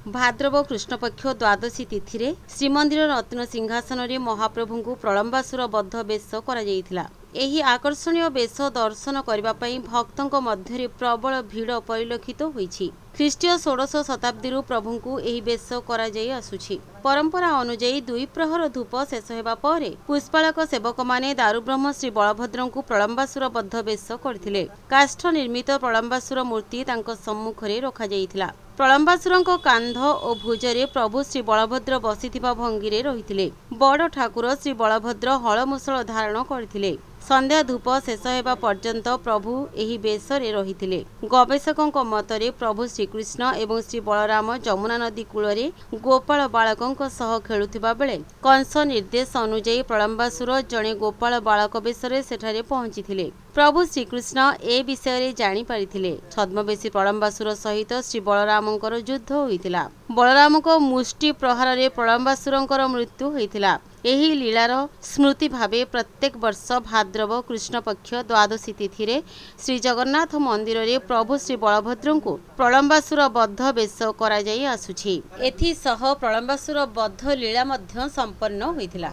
भाद्रव कृष्णपक्ष द्वादशी तिथि रे श्रीमंदिर रत्न सिंहासन में महाप्रभु को प्रलंबासुर बद्ध बेश कर आकर्षणीय बेश दर्शन करने भक्तों मध्य प्रबल भीड़ परिलक्षित होईछि। ख्रीष्टीय 16 शताब्दी प्रभु को यह बेश कर परंपरा अनुजाई 2 प्रहर धूप शेष होगा पर पुष्पालक सेवक माने दारुब्रह्म श्री बलभद्र को प्रलंबासुर बद्ध बेश करथिले। काष्ठ निर्मित प्रलंबासुर मूर्ति तांको सम्मुखरे रखा जाइथिला। प्रलंबासुर कांध और भुजरे प्रभु श्री बलभद्र बसिथिबा भंगी रहिथिले। बड़ ठाकुर श्री बलभद्र हलमुसल धारण करथिले। संध्या धूप शेष होगा पर्यंत प्रभु एही बेशरे रहिथिले। गवेषकों मतरे प्रभु श्रीकृष्ण एवं श्री बलराम जमुना नदी कूଳରେ गोपाल बालकों सह खेलुथिबा बेले कंस निर्देश अनुजाई प्रलंबासुर जड़े गोपाल बालक बेशरे सेठारे पहुंचीथिले। प्रभु श्रीकृष्ण ए विषय जानी पारिथिले। छद्मवेशी प्रलंबासुर सहित श्री बलरामंकर युद्ध होइतिला। बलराम को मुष्टि प्रहार रे प्रलंबासुरंकर मृत्यु होइतिला। एही लीलार स्मृति भावे प्रत्येक वर्ष भाद्रव कृष्ण पक्ष द्वादशी तिथि रे श्री जगन्नाथ मंदिर रे प्रभु श्री बलभद्र को प्रलंबासुर बद्ध बेश करा जाई आसुछि। एथि सह प्रलंबासुर बद्ध लीला मध्य संपन्न होइतिला।